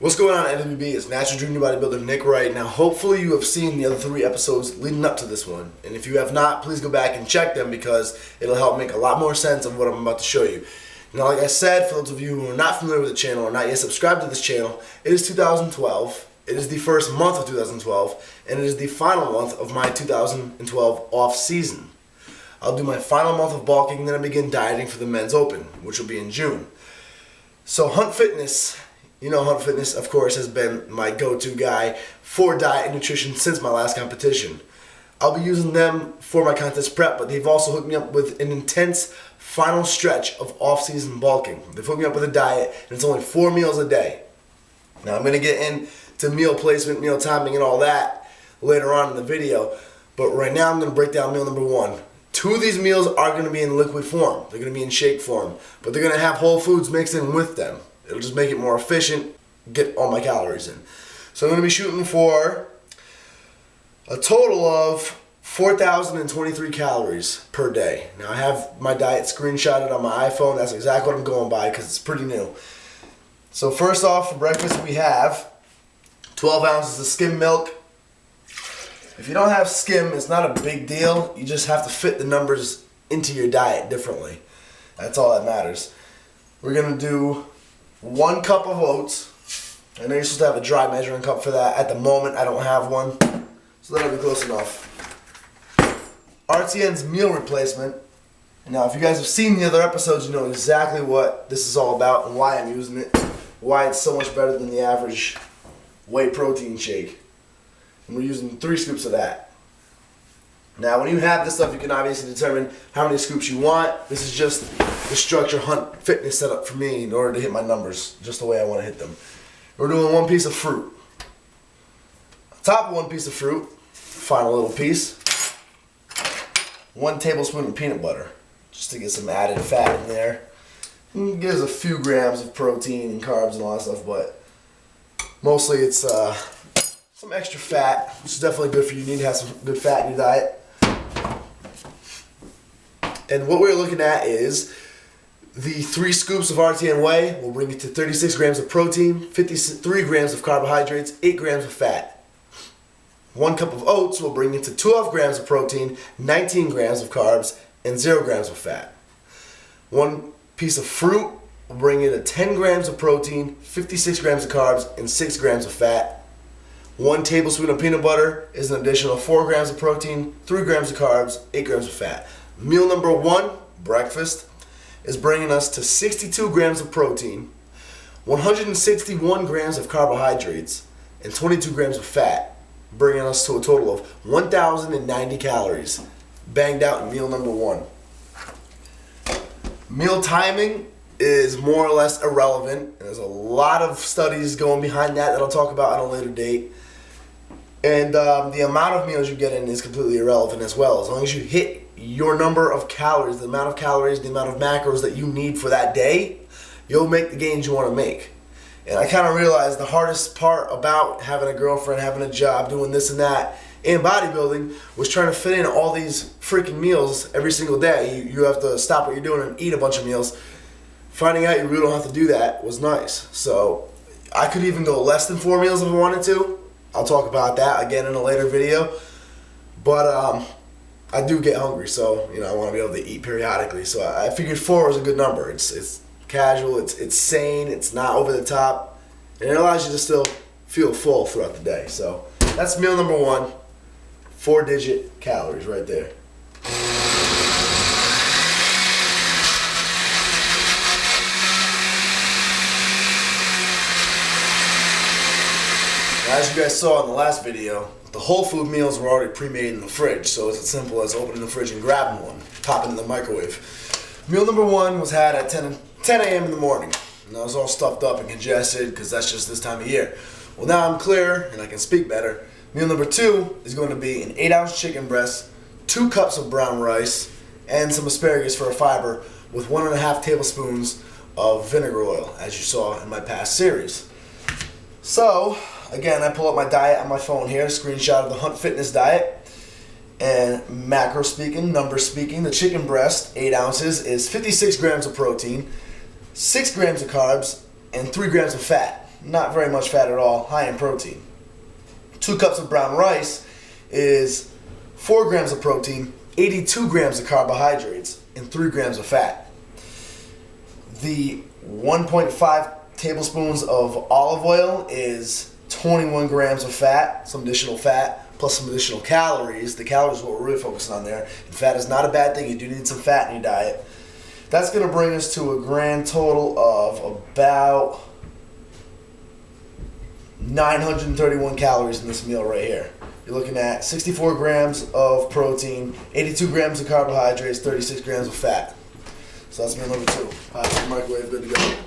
What's going on, NWB? It's Natural Junior Bodybuilder Nick Wright. Now, hopefully you have seen the other 3 episodes leading up to this one. And if you have not, please go back and check them because it'll help make a lot more sense of what I'm about to show you. Now, like I said, for those of you who are not familiar with the channel or not yet subscribed to this channel, it is 2012. It is the first month of 2012, and it is the final month of my 2012 off season. I'll do my final month of bulking, and then I begin dieting for the Men's Open, which will be in June. So Hunt Fitness, you know Hunt Fitness, of course, has been my go-to guy for diet and nutrition since my last competition. I'll be using them for my contest prep, but they've also hooked me up with an intense final stretch of off-season bulking. They've hooked me up with a diet, and it's only 4 meals a day. Now, I'm going to get into meal placement, meal timing, and all that later on in the video, but right now I'm going to break down meal number 1. 2 of these meals are going to be in liquid form. They're going to be in shake form, but they're going to have whole foods mixed in with them. It'll just make it more efficient, get all my calories in. So I'm going to be shooting for a total of 4,023 calories per day. Now I have my diet screenshotted on my iPhone. That's exactly what I'm going by because it's pretty new. So first off, for breakfast we have 12 ounces of skim milk. If you don't have skim, it's not a big deal. You just have to fit the numbers into your diet differently. That's all that matters. We're going to do 1 cup of oats. I know you're supposed to have a dry measuring cup for that. At the moment, I don't have one, so that'll be close enough. RTN's meal replacement. Now, if you guys have seen the other episodes, you know exactly what this is all about and why I'm using it, why it's so much better than the average whey protein shake. And we're using 3 scoops of that. Now, when you have this stuff, you can obviously determine how many scoops you want. This is just the structure Hunt Fitness set up for me in order to hit my numbers, just the way I want to hit them. We're doing 1 piece of fruit. On top of 1 piece of fruit, final little piece, 1 tablespoon of peanut butter, just to get some added fat in there. It gives a few grams of protein and carbs and all that stuff, but mostly it's some extra fat, which is definitely good for you. You need to have some good fat in your diet. And what we're looking at is the 3 scoops of RTN whey will bring you to 36 grams of protein, 53 grams of carbohydrates, 8 grams of fat. 1 cup of oats will bring you to 12 grams of protein, 19 grams of carbs, and 0 grams of fat. 1 piece of fruit will bring you to 10 grams of protein, 56 grams of carbs, and 6 grams of fat. 1 tablespoon of peanut butter is an additional 4 grams of protein, 3 grams of carbs, 8 grams of fat. Meal number 1, breakfast, is bringing us to 62 grams of protein, 161 grams of carbohydrates, and 22 grams of fat, bringing us to a total of 1,090 calories, banged out in meal number 1. Meal timing is more or less irrelevant. There's a lot of studies going behind that I'll talk about on a later date. And the amount of meals you get in is completely irrelevant as well. As long as you hit your number of calories, the amount of calories, the amount of macros that you need for that day, you'll make the gains you want to make. And I kind of realized the hardest part about having a girlfriend, having a job, doing this and that, and bodybuilding was trying to fit in all these freaking meals every single day. You have to stop what you're doing and eat a bunch of meals. Finding out you really don't have to do that was nice. So I could even go less than 4 meals if I wanted to. I'll talk about that again in a later video. But I do get hungry, so I want to be able to eat periodically. So I figured 4 is a good number. It's casual, it's sane, it's not over the top, and it allows you to still feel full throughout the day. So that's meal number 1, 4-digit calories right there. As you guys saw in the last video, the whole food meals were already pre-made in the fridge, so it's as simple as opening the fridge and grabbing one, popping it in the microwave. Meal number 1 was had at 10 a.m. in the morning, and I was all stuffed up and congested because that's just this time of year. Well, now I'm clear and I can speak better. Meal number 2 is going to be an 8-ounce chicken breast, 2 cups of brown rice, and some asparagus for a fiber with 1.5 tablespoons of vinegar oil, as you saw in my past series. So, again, I pull up my diet on my phone here, screenshot of the Hunt Fitness diet, and macro speaking, number speaking, the chicken breast, 8 ounces, is 56 grams of protein, 6 grams of carbs, and 3 grams of fat. not very much fat at all, high in protein. 2 cups of brown rice is 4 grams of protein, 82 grams of carbohydrates, and 3 grams of fat. The 1.5 tablespoons of olive oil is 21 grams of fat, some additional fat, plus some additional calories. The calories is what we're really focusing on there. And fat is not a bad thing. You do need some fat in your diet. That's going to bring us to a grand total of about 931 calories in this meal right here. You're looking at 64 grams of protein, 82 grams of carbohydrates, 36 grams of fat. So that's meal number 2. Hot in the microwave, good to go.